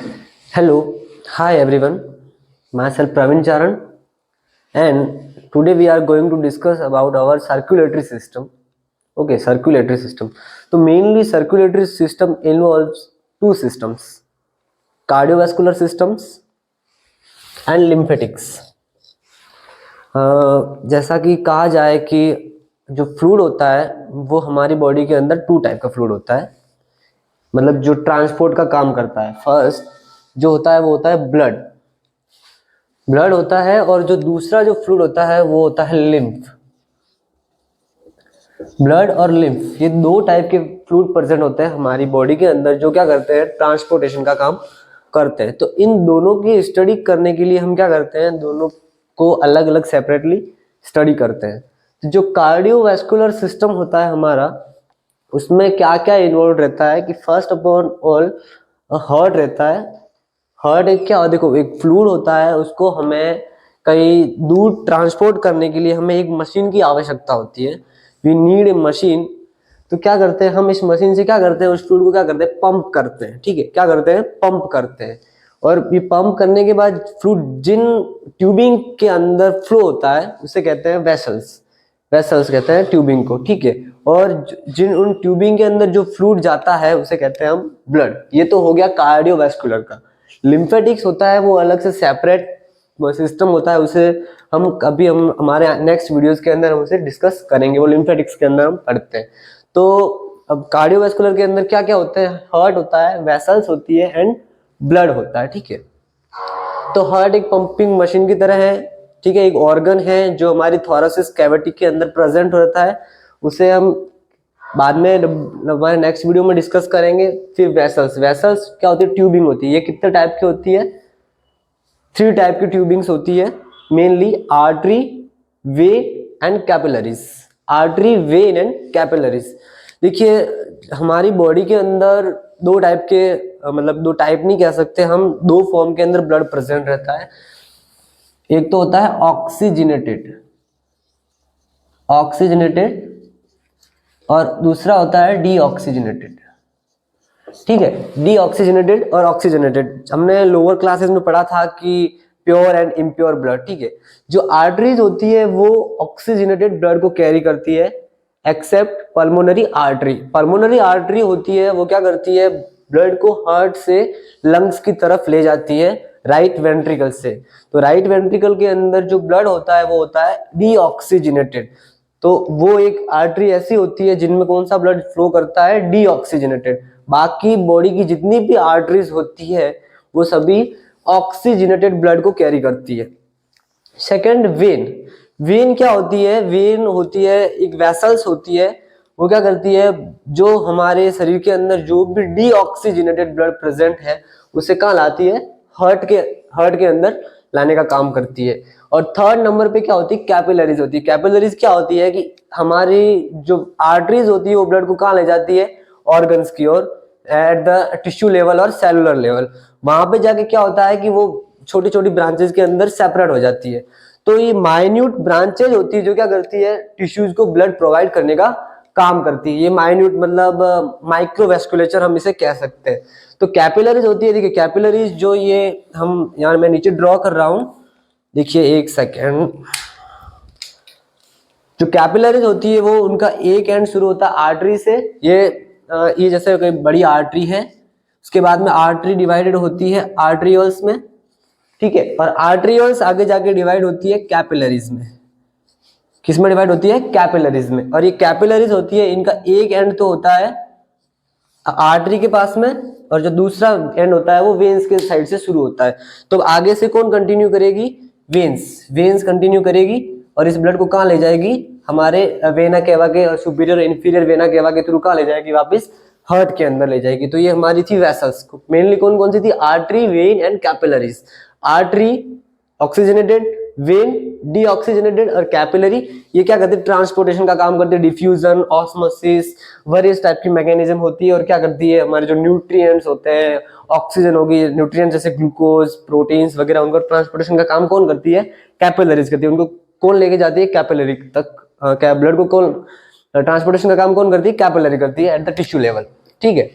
Hello, hi everyone. Myself Praveen Charan, and today we are going to discuss about our circulatory system. Okay, circulatory system. So mainly circulatory system involves two systems: cardiovascular systems and lymphatics. जैसा कि कहा जाए कि जो fluid होता है वो हमारी बॉडी के अंदर टू टाइप का फ्लूइड होता है, मतलब जो ट्रांसपोर्ट का काम करता है। फर्स्ट जो होता है वो होता है ब्लड होता है, और जो दूसरा जो फ्लूइड होता है वो होता है लिम्फ। ब्लड और लिम्फ ये दो टाइप के फ्लूइड प्रेजेंट होते हैं हमारी बॉडी के अंदर, जो क्या करते हैं, ट्रांसपोर्टेशन का काम करते हैं। तो इन दोनों की स्टडी करने के लिए हम क्या करते हैं, दोनों को अलग अलग सेपरेटली स्टडी करते हैं। तो जो कार्डियोवैस्कुलर सिस्टम होता है हमारा, उसमें क्या क्या इन्वॉल्व रहता है कि फर्स्ट अपॉन ऑल हार्ट रहता है। हार्ट एक क्या, देखो, एक फ्लूइड होता है, उसको हमें कहीं दूर ट्रांसपोर्ट करने के लिए हमें एक मशीन की आवश्यकता होती है। We need a machine. तो क्या करते हैं हम, इस मशीन से क्या करते हैं, उस फ्लूइड को क्या करते हैं, पंप करते हैं। ठीक है, क्या करते हैं, पंप करते हैं। और ये पंप करने के बाद फ्लूइड जिन ट्यूबिंग के अंदर फ्लो होता है उसे कहते हैं वेसल्स। वेसल्स कहते हैं ट्यूबिंग को। ठीक है, और जिन उन ट्यूबिंग के अंदर जो फ्लूइड जाता है उसे कहते हैं हम ब्लड। ये तो हो गया कार्डियोवैस्कुलर का। लिम्फेटिक्स होता है वो अलग से सेपरेट सिस्टम होता है, उसे हम हमारे नेक्स्ट वीडियोस के अंदर हम उसे डिस्कस करेंगे। वो लिम्फेटिक्स के अंदर हम पढ़ते हैं। तो अब कार्डियोवैस्कुलर के अंदर क्या क्या होते हैं, हार्ट होता है, वेसल्स होती है एंड ब्लड होता है। ठीक है, तो हार्ट एक पंपिंग मशीन की तरह है। ठीक है, एक ऑर्गन है जो हमारी थोरेसिस कैविटी के अंदर प्रेजेंट रहता है, उसे हम बाद में हमारे नेक्स्ट वीडियो में डिस्कस करेंगे। फिर वेसल्स, वेसल्स क्या होती है, ट्यूबिंग होती है। ये कितने टाइप की होती है, 3 टाइप की ट्यूबिंग्स होती है mainly: artery, when and capillaries. Artery, when and capillaries. देखिए, हमारी बॉडी के अंदर दो टाइप के, मतलब दो टाइप नहीं कह सकते हम, दो फॉर्म के अंदर ब्लड प्रेजेंट रहता है। एक तो होता है ऑक्सीजनेटेड, ऑक्सीजनेटेड, और दूसरा होता है डीऑक्सीजनेटेड। ठीक है, डीऑक्सीजनेटेड और ऑक्सीजनेटेड हमने लोअर क्लासेस में पढ़ा था कि प्योर एंड इम्प्योर ब्लड। ठीक है, जो आर्टरीज होती है वो ऑक्सीजनेटेड ब्लड को कैरी करती है, accept pulmonary artery. Pulmonary artery होती है वो क्या करती है, ब्लड को हार्ट से लंग्स की तरफ ले जाती है राइट वेंट्रिकल से। तो राइट वेंट्रिकल के अंदर जो ब्लड होता है वो होता है डीऑक्सीजनेटेड। तो वो एक आर्टरी ऐसी होती है जिनमें कौन सा ब्लड फ्लो करता है, डीऑक्सीजनेटेड। बाकी बॉडी की जितनी भी आर्टरीज होती है वो सभी ऑक्सीजनेटेड ब्लड को कैरी करती है। Second, when. वेन क्या होती है, वेन होती है एक वेसल्स होती है, वो क्या करती है, जो हमारे शरीर के अंदर जो भी डीऑक्सीजनेटेड ब्लड प्रेजेंट है उसे कहाँ लाती है, हार्ट के अंदर लाने का काम करती है। और थर्ड नंबर पे क्या होती है, कैपिलरीज होती है। कैपिलरीज क्या होती है कि हमारी जो आर्टरीज होती है वो ब्लड को कहाँ ले जाती है, ऑर्गन्स की ओर, एट द टिश्यू लेवल और सेलुलर लेवल। वहां पे जाके क्या होता है कि वो छोटी छोटी ब्रांचेस के अंदर सेपरेट हो जाती है। तो ये माइन्यूट ब्रांचेज होती है जो क्या करती है, टिश्यूज को ब्लड प्रोवाइड करने का काम करती है। ये माइन्यूट मतलब माइक्रोवेस्कुलेचर हम इसे कह सकते हैं। तो कैपिलरीज होती है, देखिए कैपिलरीज जो ये हम यहाँ मैं नीचे ड्रॉ कर रहा हूं, देखिए एक सेकेंड। जो कैपिलरीज होती है वो उनका एक एंड शुरू होता है आर्टरी से। ये जैसे कोई बड़ी आर्टरी है, उसके बाद में आर्टरी डिवाइडेड होती है आर्टरियोल्स में। ठीक है, और आर्टरियोल्स आगे जाके डिवाइड होती है कैपिलरीज में। किस में डिवाइड होती है, कैपिलरीज में। और ये कैपिलरीज होती है, इनका एक एंड तो होता है आर्टरी के पास में, और जो दूसरा एंड होता है वो वेन्स के साइड से शुरू होता है। तो आगे से कौन कंटिन्यू करेगी, वेन्स। वेन्स कंटिन्यू करेगी और इस ब्लड को कहाँ ले जाएगी, हमारे वेना केवा के और सुपीरियर इंफीरियर वेना केवा के थ्रू कहाँ ले जाएगी, वापस हार्ट के अंदर ले जाएगी। तो ये हमारी थी वेसल्स। मेनली कौन कौन सी थी, artery, when and capillaries. Artery oxygenated, when deoxygenated, और कैपिलरी ये क्या करते हैं, ट्रांसपोर्टेशन का काम करते हैं, डिफ्यूजन, ऑस्मोसिस, वेरियस टाइप की मैकेनिज्म होती है। और क्या करती है, हमारे जो न्यूट्रिएंट्स होते हैं, ऑक्सीजन होगी, न्यूट्रिएंट्स जैसे ग्लूकोज, प्रोटीन्स वगैरह, उनको ट्रांसपोर्टेशन का काम कौन करती है, कैपिलरीज करती है। उनको कौन लेके जाती है, कैपिलरी तक। ब्लड को कौन ट्रांसपोर्टेशन का काम कौन करती है, कैपिलरी करती है एट द टिश्यू लेवल। ठीक है,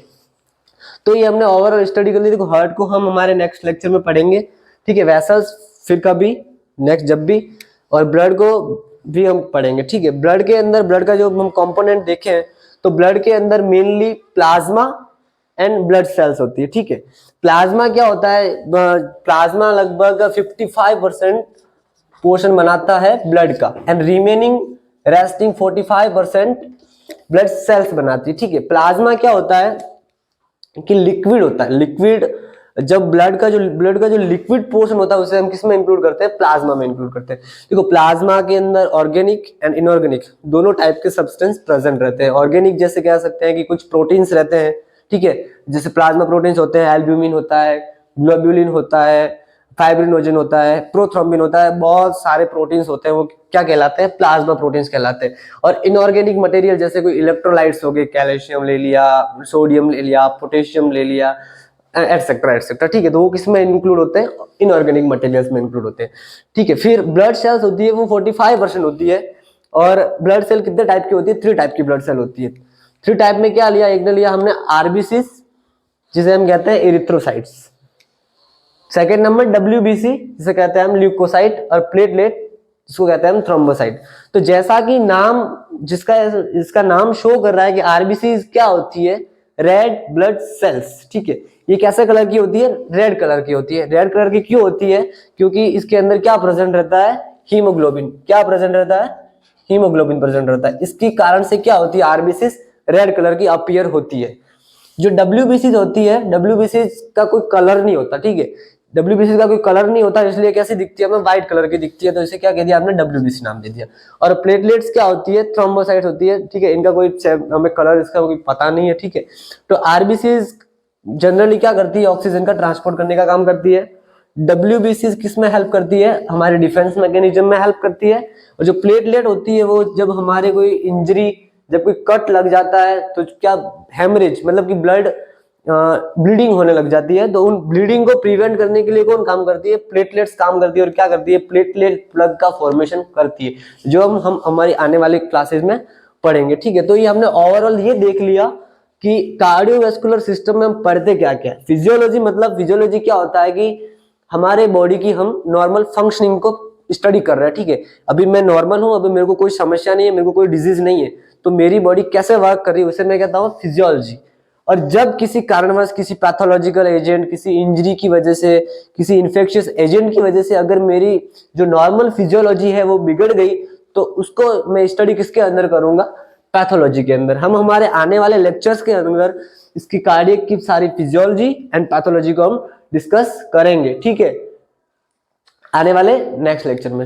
तो ये हमने ओवरऑल स्टडी कर ली। देखो हार्ट को हम हमारे नेक्स्ट लेक्चर में पढ़ेंगे, ठीक है, वेसल्स फिर कभी नेक्स्ट जब भी, और ब्लड को भी हम पढ़ेंगे, ठीक है। ब्लड के अंदर, ब्लड का जो हम कंपोनेंट देखें तो ब्लड के अंदर mainly plasma and blood cells होती है, ठीक है। प्लाज्मा क्या होता है, प्लाज्मा लगभग 55% पोर्शन बनाता है ब्लड का, and remaining resting 45% blood cells बनाती है, ठीक है। प्लाज्मा क्या होता है कि लिक्विड होता है, लिक्विड, जब ब्लड का जो लिक्विड पोर्शन होता है उसे हम किस में इंक्लूड करते हैं, प्लाज्मा में इंक्लूड करते हैं। देखो प्लाज्मा के अंदर ऑर्गेनिक एंड इनऑर्गेनिक दोनों टाइप के सब्सटेंस प्रेजेंट रहते हैं। ऑर्गेनिक जैसे कह सकते हैं कि कुछ प्रोटीन्स रहते हैं, ठीक है, जैसे प्लाज्मा प्रोटीन्स होते हैं, एल्ब्यूमिन होता है, ग्लोब्यूलिन होता है, फाइब्रिनोजन होता है, प्रोथ्रोम्बिन होता है, बहुत सारे प्रोटीन्स होते हैं, वो क्या कहलाते हैं, प्लाज्मा प्रोटीन्स कहलाते हैं। और इनऑर्गेनिक मटेरियल जैसे कोई इलेक्ट्रोलाइट्स हो गए, कैल्शियम ले लिया, सोडियम ले लिया, पोटेशियम ले लिया, एटसेट्रा एटसेट्रा, ठीक है, तो वो किसमें इंक्लूड होते हैं, इनऑर्गेनिक मटेरियल्स में इंक्लूड होते हैं, ठीक है। फिर ब्लड सेल्स होती है वो 45% होती है। और ब्लड सेल कितने टाइप की होती है, 3 टाइप की ब्लड सेल होती है। 3 टाइप में क्या लिया, एक ने लिया हमने आरबीसीज, जिसे हम कहते हैं एरिथ्रोसाइट्स, सेकेंड नंबर डब्ल्यूबीसी जिसे कहते हैं हम ल्यूकोसाइट, और प्लेटलेट जिसको कहते हैं हम थ्रोम्बोसाइट। तो जैसा कि नाम इसका नाम शो कर रहा है कि आरबीसी क्या होती है, रेड ब्लड सेल्स, ठीक है। ये कैसे कलर की होती है, रेड कलर की होती है। रेड कलर की क्यों होती है, क्योंकि इसके अंदर क्या प्रेजेंट रहता है, हीमोग्लोबिन, क्या प्रेजेंट रहता है, हीमोग्लोबिन प्रेजेंट रहता है। इसकी कारण से क्या होती है, आरबीसी रेड कलर की अपीयर होती है। जो डब्ल्यूबीसी होती है, डब्ल्यूबीसी का कोई कलर नहीं होता, ठीक है, डब्ल्यूबीसी का कोई कलर नहीं होता, इसलिए कैसी दिखती है, हमें व्हाइट कलर की दिखती है, तो इसे क्या कह दिया हमने, डब्ल्यूबीसी नाम दे दिया। और प्लेटलेट्स क्या होती है, थ्रोम्बोसाइट्स होती है, ठीक है, इनका कोई हमें कलर इसका कोई पता नहीं है, ठीक है। तो आरबीसी जनरली क्या करती है, ऑक्सीजन का ट्रांसपोर्ट करने का काम करती है। डब्ल्यूबीसी किस में हेल्प करती है, हमारे डिफेंस मैकेनिज्म में हेल्प करती है। और जो प्लेटलेट होती है वो जब हमारे कोई इंजरी, जब कोई कट लग जाता है तो क्या हेमरेज, मतलब कि ब्लड ब्लीडिंग होने लग जाती है, तो उन ब्लीडिंग को प्रिवेंट करने के लिए कौन काम करती है, प्लेटलेट्स काम करती है। और क्या करती है, प्लेटलेट प्लग का फॉर्मेशन करती है, जो हम हमारी आने वाली क्लासेस में पढ़ेंगे, ठीक है। तो ये हमने ओवरऑल ये देख लिया कि कार्डियोवैस्कुलर सिस्टम में हम पढ़ते क्या क्या। फिजियोलॉजी मतलब, फिजियोलॉजी क्या होता है कि हमारे बॉडी की हम नॉर्मल फंक्शनिंग को स्टडी कर रहे हैं, ठीक है। अभी मैं नॉर्मल हूं, अभी मेरे को कोई समस्या नहीं है, मेरे को कोई डिजीज नहीं है, तो मेरी बॉडी कैसे वर्क कर रही है उसे मैं कहता हूँ फिजियोलॉजी। और जब किसी कारणवश, किसी पैथोलॉजिकल एजेंट, किसी इंजरी की वजह से, किसी इन्फेक्शियस एजेंट की वजह से अगर मेरी जो नॉर्मल फिजियोलॉजी है वो बिगड़ गई, तो उसको मैं स्टडी किसके अंदर करूंगा, पैथोलॉजी के अंदर। हम हमारे आने वाले लेक्चर्स के अंदर इसकी कार्डियक की सारी फिजियोलॉजी एंड पैथोलॉजी को हम डिस्कस करेंगे, ठीक है, आने वाले नेक्स्ट लेक्चर में।